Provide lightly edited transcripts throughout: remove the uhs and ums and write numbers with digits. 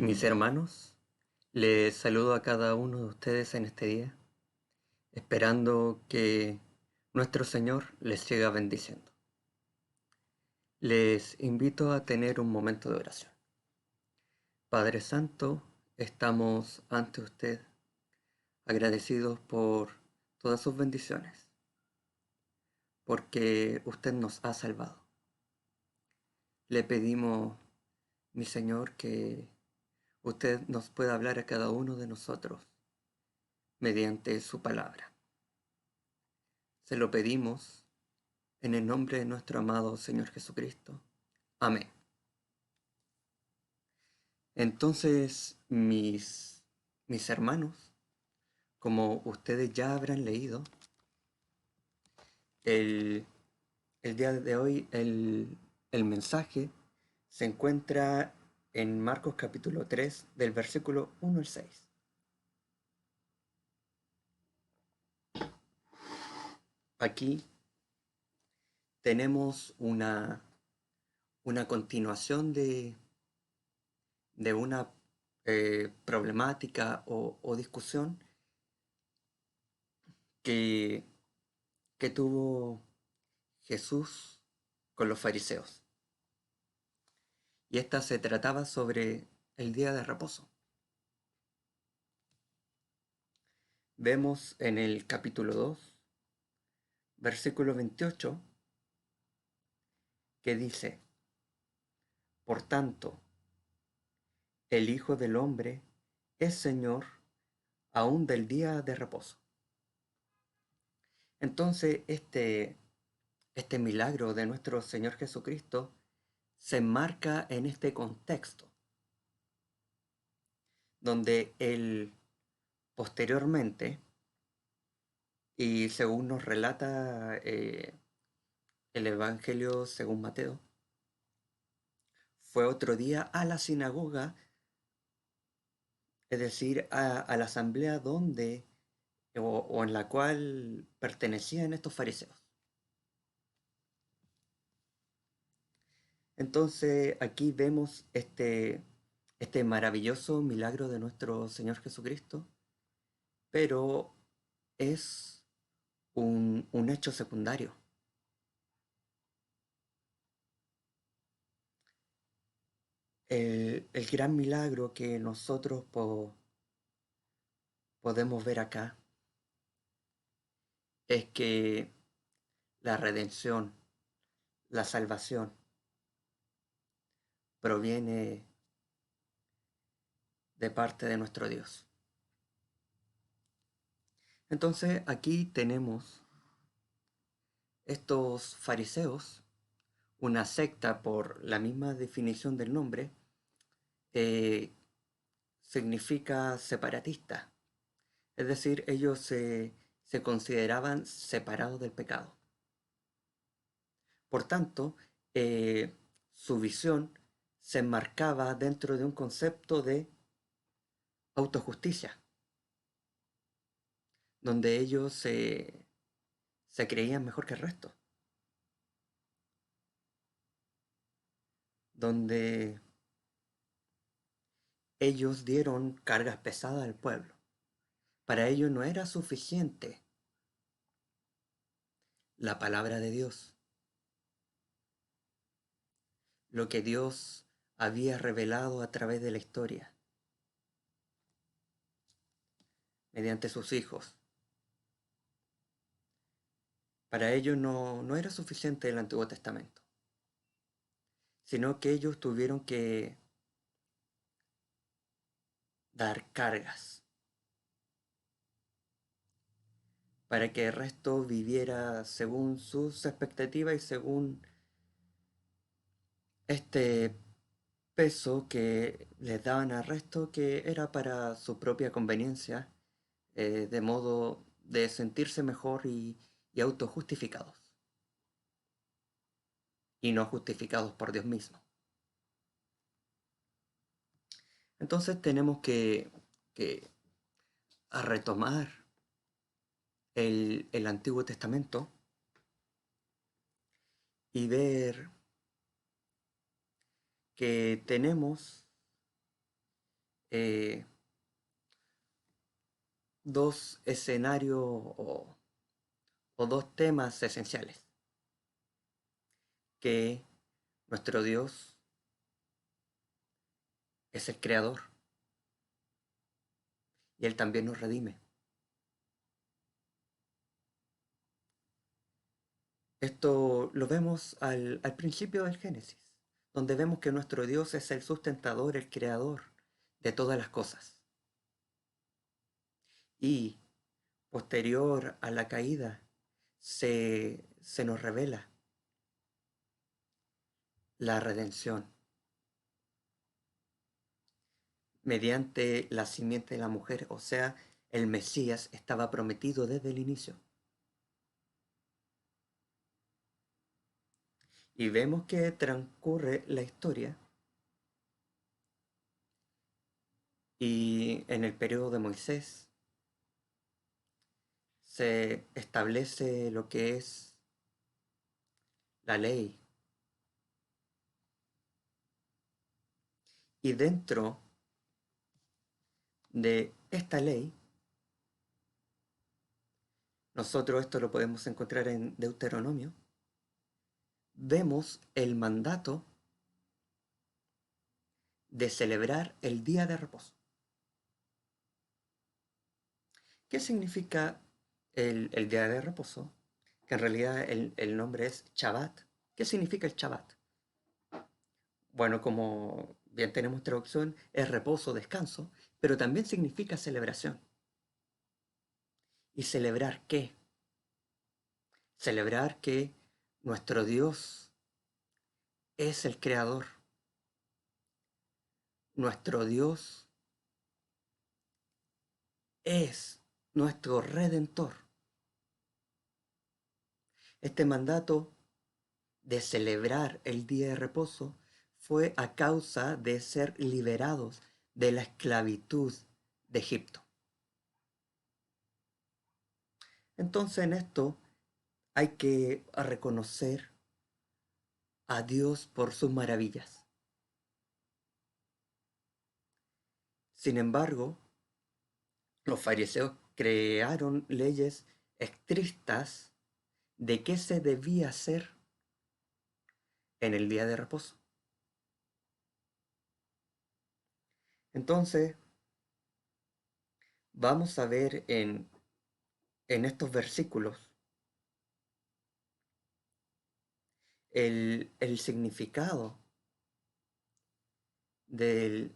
Mis hermanos, les saludo a cada uno de ustedes en este día, esperando que nuestro Señor les siga bendiciendo. Les invito a tener un momento de oración. Padre Santo, estamos ante usted agradecidos por todas sus bendiciones, porque usted nos ha salvado. Le pedimos, mi Señor, que usted nos pueda hablar a cada uno de nosotros mediante su palabra. Se lo pedimos en el nombre de nuestro amado Señor Jesucristo. Amén. Entonces, mis hermanos, como ustedes ya habrán leído, el, el día de hoy el mensaje se encuentra en Marcos capítulo 3 del versículo 1 al 6. Aquí tenemos una continuación de una problemática o discusión que, que tuvo Jesús con los fariseos. Y esta se trataba sobre el día de reposo. Vemos en el capítulo 2, versículo 28, que dice: Por tanto, el Hijo del Hombre es Señor aún del día de reposo. Entonces, este milagro de nuestro Señor Jesucristo se enmarca en este contexto, donde Él posteriormente, y según nos relata el Evangelio según Mateo, fue otro día a la sinagoga, es decir, a la asamblea donde o en la cual pertenecían estos fariseos. Entonces aquí vemos este maravilloso milagro de nuestro Señor Jesucristo, pero es un hecho secundario. El gran milagro que nosotros podemos ver acá es que la redención, la salvación, proviene de parte de nuestro Dios. Entonces aquí tenemos estos fariseos, una secta por la misma definición del nombre, eh, significa separatista. Es decir, ellos se consideraban separados del pecado. Por tanto, su visión se enmarcaba dentro de un concepto de autojusticia, donde ellos se creían mejor que el resto, donde ellos dieron cargas pesadas al pueblo. Para ellos no era suficiente la palabra de Dios, lo que Dios había revelado a través de la historia, mediante sus hijos. Para ellos no era suficiente el Antiguo Testamento, sino que ellos tuvieron que dar cargas para que el resto viviera según sus expectativas y según este peso que les daban al resto, que era para su propia conveniencia, de modo de sentirse mejor y autojustificados, y no justificados por Dios mismo. Entonces tenemos que a retomar el Antiguo Testamento y ver que tenemos eh, dos escenarios o dos temas esenciales, que nuestro Dios es el creador y Él también nos redime. Esto lo vemos al principio del Génesis, donde vemos que nuestro Dios es el sustentador, el creador de todas las cosas. Y posterior a la caída se nos revela la redención mediante la simiente de la mujer, o sea, el Mesías estaba prometido desde el inicio. Y vemos que transcurre la historia y en el periodo de Moisés se establece lo que es la ley. Y dentro de esta ley, nosotros esto lo podemos encontrar en Deuteronomio, vemos el mandato de celebrar el día de reposo. ¿Qué significa el día de reposo? Que en realidad el nombre es Shabbat. ¿Qué significa el Shabbat? Bueno, como bien tenemos traducción, es reposo, descanso, pero también significa celebración. ¿Y celebrar qué? Celebrar que nuestro Dios es el creador. Nuestro Dios es nuestro redentor. Este mandato de celebrar el día de reposo fue a causa de ser liberados de la esclavitud de Egipto. Entonces en esto hay que reconocer a Dios por sus maravillas. Sin embargo, los fariseos crearon leyes estrictas de qué se debía hacer en el día de reposo. Entonces, vamos a ver en estos versículos el significado del,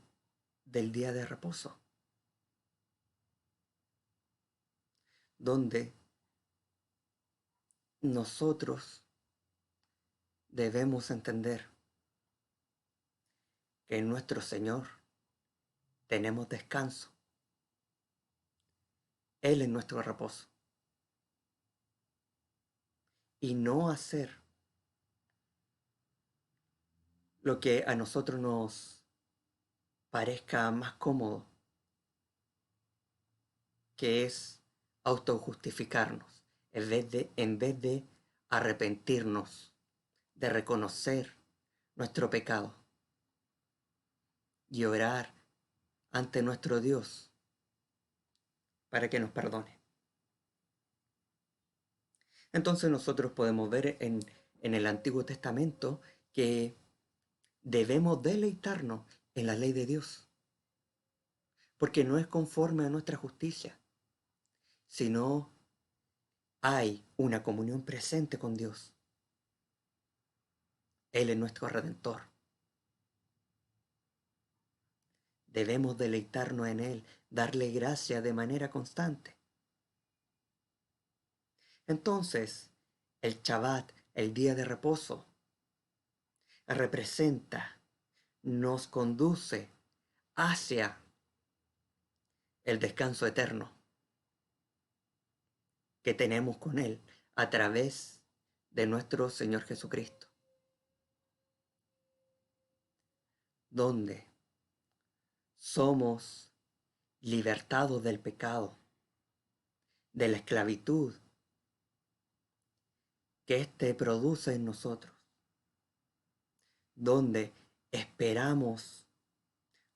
del día de reposo, donde nosotros debemos entender que en nuestro Señor tenemos descanso. Él es nuestro reposo. Y no hacer lo que a nosotros nos parezca más cómodo, que es autojustificarnos, en vez de arrepentirnos, de reconocer nuestro pecado y orar ante nuestro Dios para que nos perdone. Entonces nosotros podemos ver en el Antiguo Testamento que debemos deleitarnos en la ley de Dios, porque no es conforme a nuestra justicia, sino hay una comunión presente con Dios. Él es nuestro redentor. Debemos deleitarnos en Él, darle gracia de manera constante. Entonces, el Shabbat, el día de reposo, representa, nos conduce hacia el descanso eterno que tenemos con Él a través de nuestro Señor Jesucristo, donde somos libertados del pecado, de la esclavitud que éste produce en nosotros, donde esperamos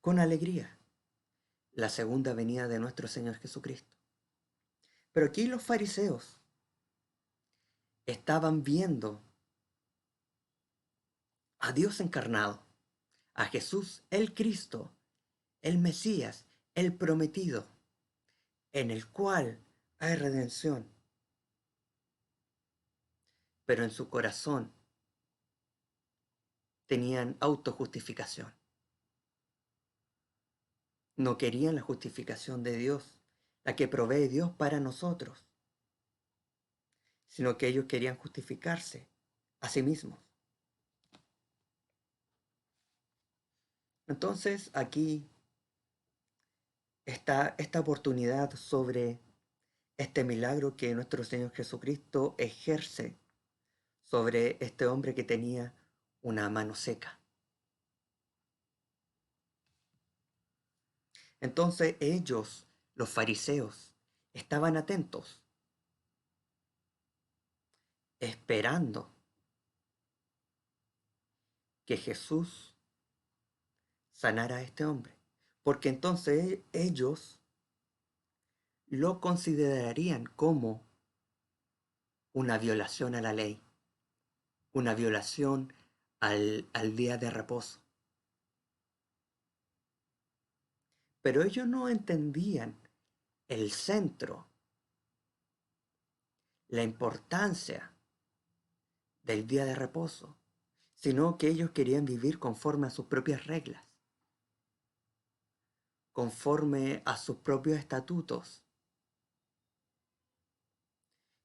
con alegría la segunda venida de nuestro Señor Jesucristo. Pero aquí los fariseos estaban viendo a Dios encarnado, a Jesús el Cristo, el Mesías, el prometido, en el cual hay redención. Pero en su corazón tenían autojustificación. No querían la justificación de Dios, la que provee Dios para nosotros, sino que ellos querían justificarse a sí mismos. Entonces aquí está esta oportunidad sobre este milagro que nuestro Señor Jesucristo ejerce sobre este hombre que tenía una mano seca. Entonces ellos, los fariseos, estaban atentos, esperando que Jesús sanara a este hombre, porque entonces ellos lo considerarían como una violación a la ley, una violación al día de reposo. Pero ellos no entendían el centro, la importancia del día de reposo, sino que ellos querían vivir conforme a sus propias reglas, conforme a sus propios estatutos.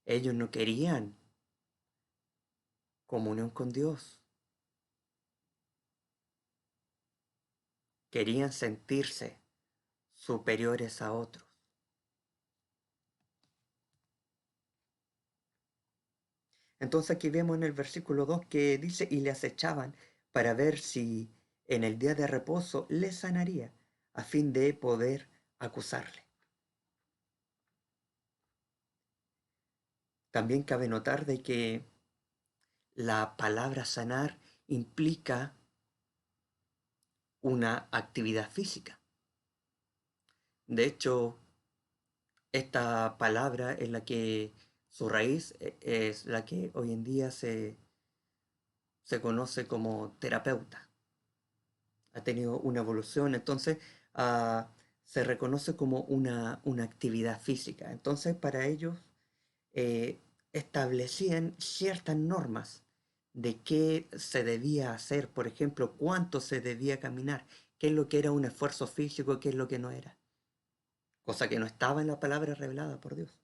Ellos no querían comunión con Dios, querían sentirse superiores a otros. Entonces aquí vemos en el versículo 2 que dice, y le acechaban para ver si en el día de reposo le sanaría, a fin de poder acusarle. También cabe notar de que la palabra sanar implica una actividad física. De hecho, esta palabra es la que su raíz es la que hoy en día se conoce como terapeuta. Ha tenido una evolución, entonces se reconoce como una actividad física. Entonces para ellos eh, establecían ciertas normas de qué se debía hacer, por ejemplo, cuánto se debía caminar, qué es lo que era un esfuerzo físico, qué es lo que no era, cosa que no estaba en la palabra revelada por Dios.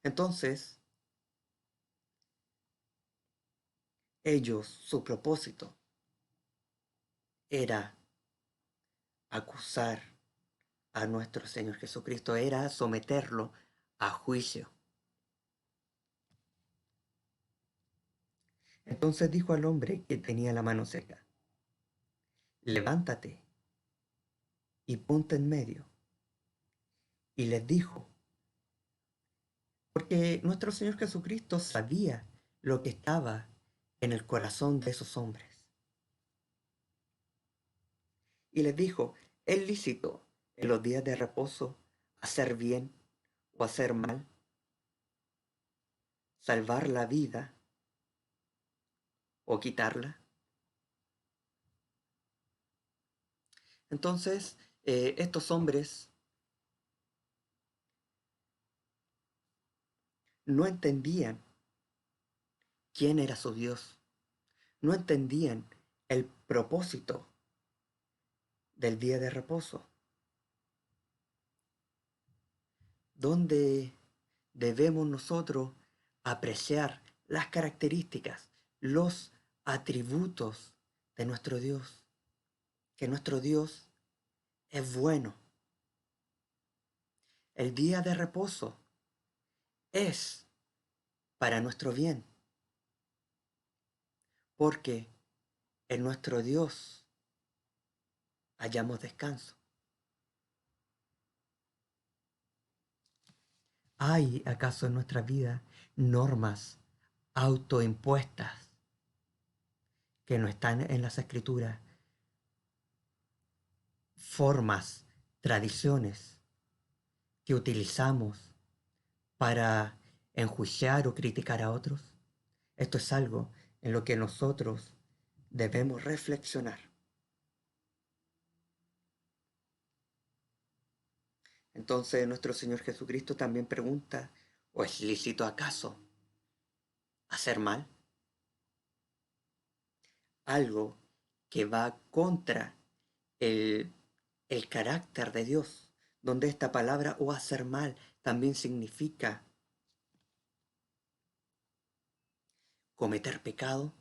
Entonces, ellos, su propósito era acusar a nuestro Señor Jesucristo, era someterlo a juicio. Entonces dijo al hombre que tenía la mano seca, levántate y ponte en medio. Y les dijo, porque nuestro Señor Jesucristo sabía lo que estaba en el corazón de esos hombres. Y les dijo, ¿es lícito en los días de reposo hacer bien o hacer mal? ¿Salvar la vida o quitarla? Entonces, estos hombres no entendían quién era su Dios, no entendían el propósito del día de reposo, donde debemos nosotros apreciar las características, los atributos de nuestro Dios, que nuestro Dios es bueno. El día de reposo es para nuestro bien, porque en nuestro Dios hallamos descanso. ¿Hay acaso en nuestra vida normas autoimpuestas que no están en las escrituras, formas, tradiciones que utilizamos para enjuiciar o criticar a otros. Esto es algo en lo que nosotros debemos reflexionar. Entonces nuestro Señor Jesucristo también pregunta, ¿o es lícito acaso hacer mal? Algo que va contra el, el carácter de Dios, donde esta palabra o hacer mal también significa cometer pecado,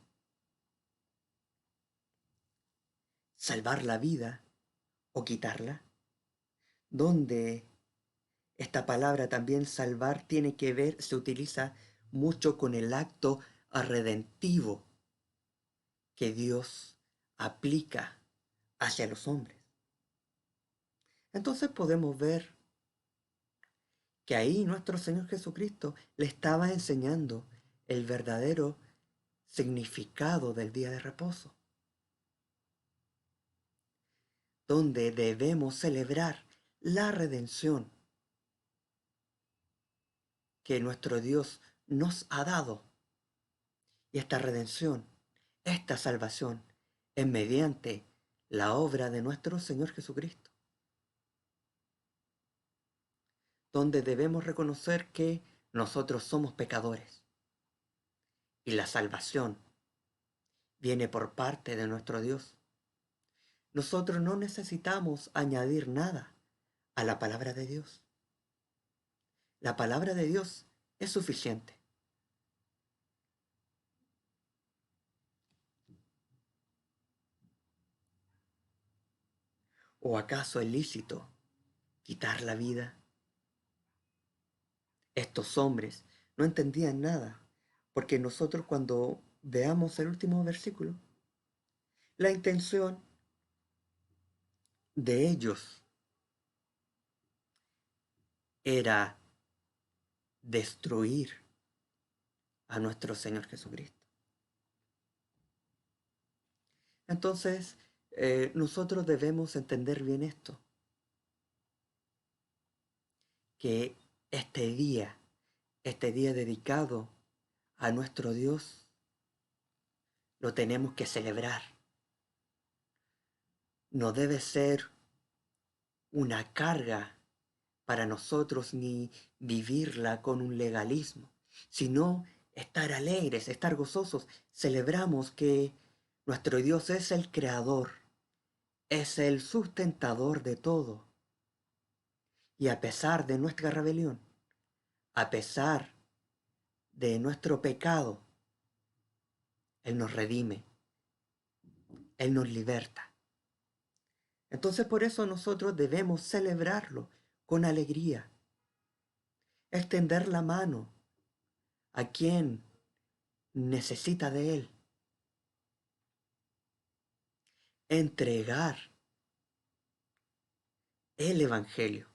salvar la vida o quitarla, donde esta palabra también salvar tiene que ver, se utiliza mucho con el acto redentivo que Dios aplica hacia los hombres. Entonces podemos ver que ahí nuestro Señor Jesucristo le estaba enseñando el verdadero significado del día de reposo, donde debemos celebrar la redención que nuestro Dios nos ha dado. Y esta redención, esta salvación, es mediante la obra de nuestro Señor Jesucristo, donde debemos reconocer que nosotros somos pecadores y la salvación viene por parte de nuestro Dios. Nosotros no necesitamos añadir nada a la palabra de Dios. La palabra de Dios es suficiente. ¿O acaso es lícito quitar la vida? Estos hombres no entendían nada, porque nosotros cuando veamos el último versículo, la intención de ellos era destruir a nuestro Señor Jesucristo. Entonces, nosotros debemos entender bien esto, que este día dedicado a nuestro Dios, lo tenemos que celebrar. No debe ser una carga para nosotros ni vivirla con un legalismo, sino estar alegres, estar gozosos. Celebramos que nuestro Dios es el creador, es el sustentador de todo. Y a pesar de nuestra rebelión, a pesar de nuestro pecado, Él nos redime, Él nos liberta. Entonces por eso nosotros debemos celebrarlo con alegría, extender la mano a quien necesita de Él, entregar el Evangelio.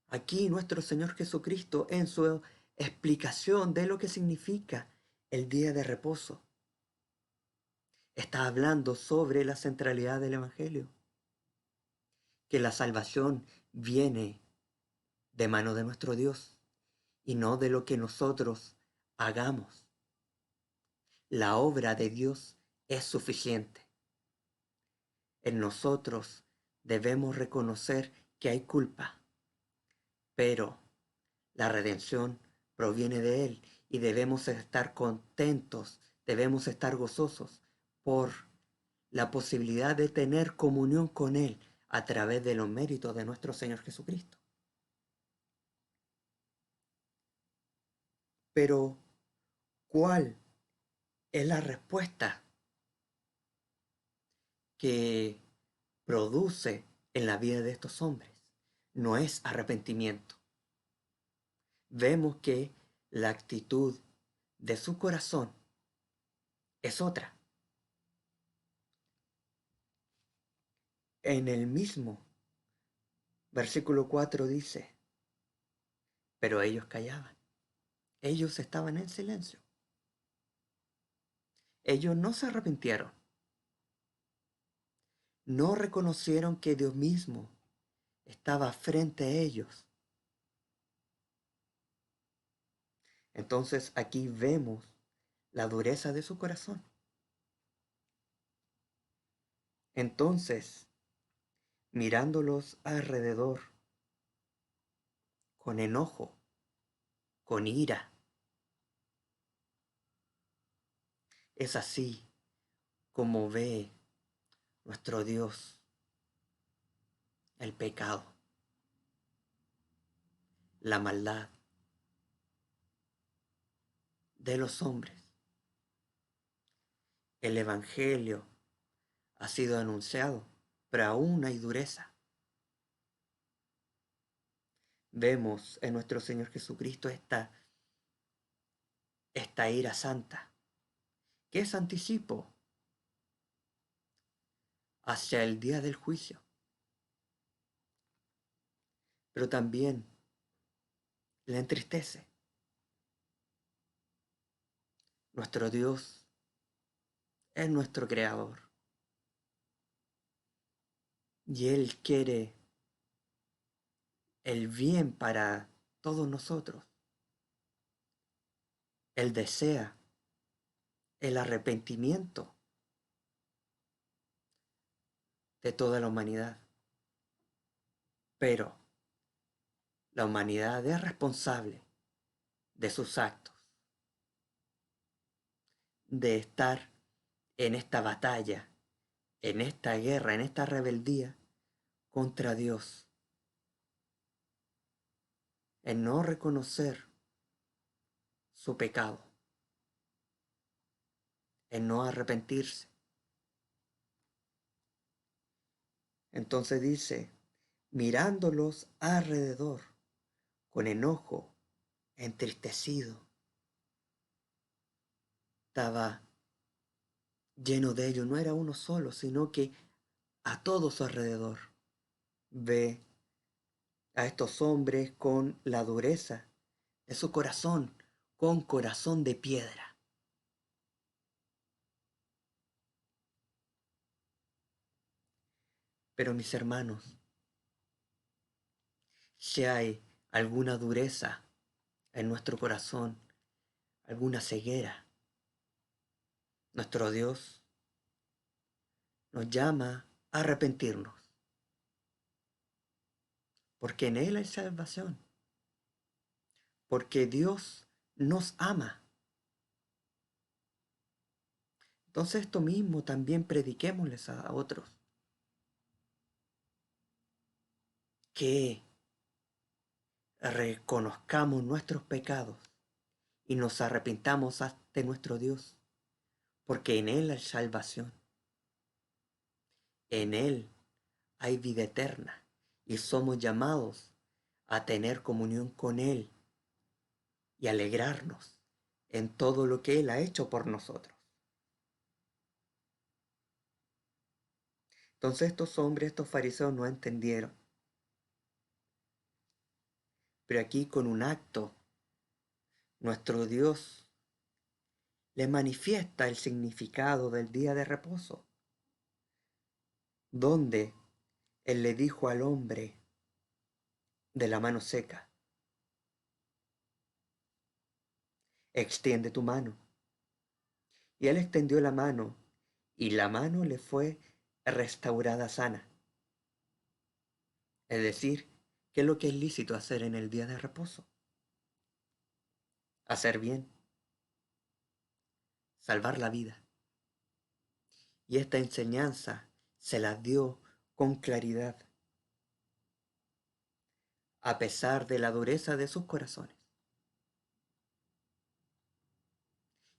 Aquí nuestro Señor Jesucristo en su explicación de lo que significa el día de reposo está hablando sobre la centralidad del Evangelio, que la salvación viene de mano de nuestro Dios y no de lo que nosotros hagamos. La obra de Dios es suficiente. En nosotros debemos reconocer que hay culpa, pero la redención proviene de Él y debemos estar contentos, debemos estar gozosos por la posibilidad de tener comunión con Él a través de los méritos de nuestro Señor Jesucristo. Pero, ¿cuál es la respuesta que produce en la vida de estos hombres? No es arrepentimiento. Vemos que la actitud de su corazón es otra. En el mismo versículo 4 dice, pero ellos callaban. Ellos estaban en silencio. Ellos no se arrepintieron. no reconocieron que Dios mismo estaba frente a ellos. Entonces aquí vemos la dureza de su corazón. Entonces, mirándolos alrededor, con enojo, con ira, es así como ve nuestro Dios el pecado, la maldad de los hombres. El Evangelio ha sido anunciado, pero aún hay dureza. Vemos en nuestro Señor Jesucristo esta ira santa, que es anticipo hacia el día del juicio, pero también le entristece. Nuestro Dios es nuestro Creador y Él quiere el bien para todos nosotros. Él desea el arrepentimiento de toda la humanidad, pero la humanidad es responsable de sus actos, de estar en esta batalla, en esta guerra, en esta rebeldía contra Dios, en no reconocer su pecado, en no arrepentirse. Entonces dice, mirándolos alrededor, con enojo, entristecido, estaba lleno de ellos. No era uno solo, sino que a todo su alrededor ve a estos hombres con la dureza de su corazón, con corazón de piedra. Pero mis hermanos, si hay alguna dureza en nuestro corazón, alguna ceguera, nuestro Dios nos llama a arrepentirnos, porque en Él hay salvación, porque Dios nos ama. Entonces esto mismo también prediquémosles a otros, que reconozcamos nuestros pecados y nos arrepintamos ante nuestro Dios, porque en Él hay salvación, en Él hay vida eterna y somos llamados a tener comunión con Él y alegrarnos en todo lo que Él ha hecho por nosotros. Entonces estos hombres, estos fariseos no entendieron, pero aquí con un acto, nuestro Dios le manifiesta el significado del día de reposo, donde Él le dijo al hombre de la mano seca, extiende tu mano. Y él extendió la mano, y la mano le fue restaurada sana. Es decir, ¿qué es lo que es lícito hacer en el día de reposo? Hacer bien, salvar la vida. Y esta enseñanza se la dio con claridad, a pesar de la dureza de sus corazones.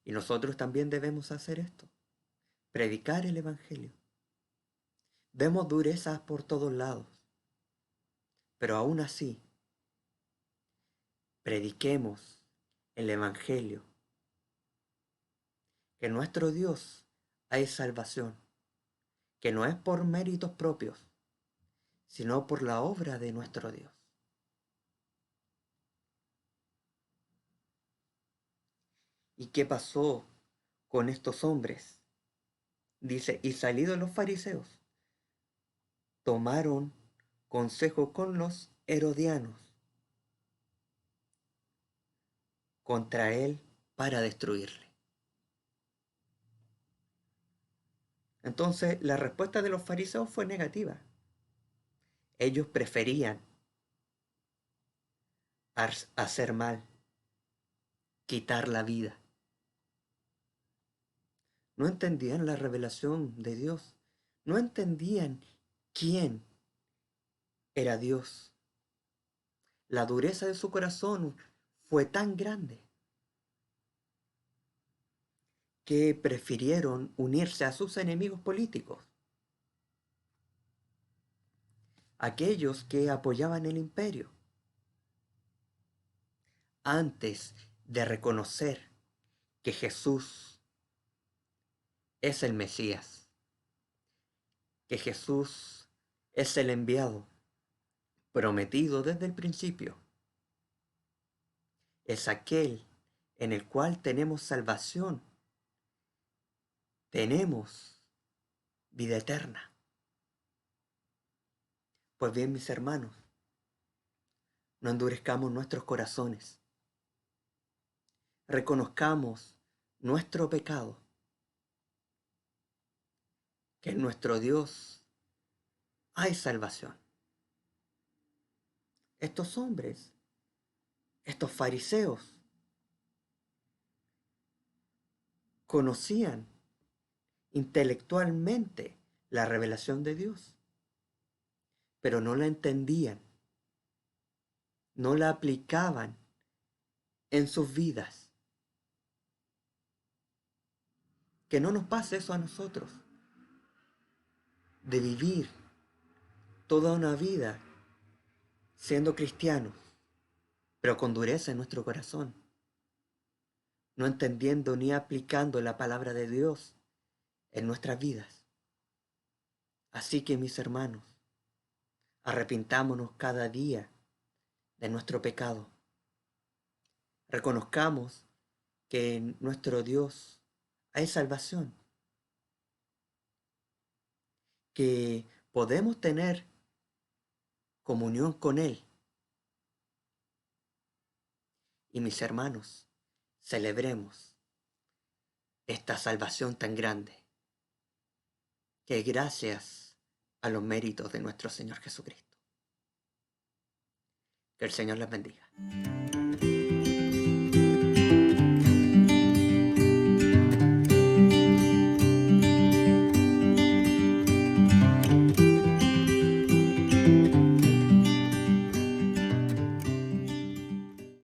Y nosotros también debemos hacer esto, predicar el Evangelio. Vemos durezas por todos lados, pero aún así, prediquemos el Evangelio, que nuestro Dios hay salvación, que no es por méritos propios, sino por la obra de nuestro Dios. ¿Y qué pasó con estos hombres? Dice, y salidos los fariseos. tomaron consejo con los herodianos contra él para destruirle. Entonces, la respuesta de los fariseos fue negativa. Ellos preferían hacer mal, quitar la vida. No entendían la revelación de Dios. No entendían quién era Dios. La dureza de su corazón fue tan grande que prefirieron unirse a sus enemigos políticos, aquellos que apoyaban el imperio, antes de reconocer que Jesús es el Mesías, que Jesús es el enviado prometido desde el principio. Es aquel en el cual tenemos salvación, tenemos vida eterna. Pues bien, mis hermanos, no endurezcamos nuestros corazones. Reconozcamos nuestro pecado, que en nuestro Dios hay salvación. Estos hombres, estos fariseos, conocían intelectualmente la revelación de Dios, pero no la entendían, no la aplicaban en sus vidas. Que no nos pase eso a nosotros, de vivir toda una vida siendo cristianos, pero con dureza en nuestro corazón, no entendiendo ni aplicando la palabra de Dios en nuestras vidas. Así que, mis hermanos, arrepintámonos cada día de nuestro pecado. Reconozcamos que en nuestro Dios hay salvación, que podemos tener comunión con Él. Y mis hermanos, celebremos esta salvación tan grande, que es gracias a los méritos de nuestro Señor Jesucristo. Que el Señor les bendiga.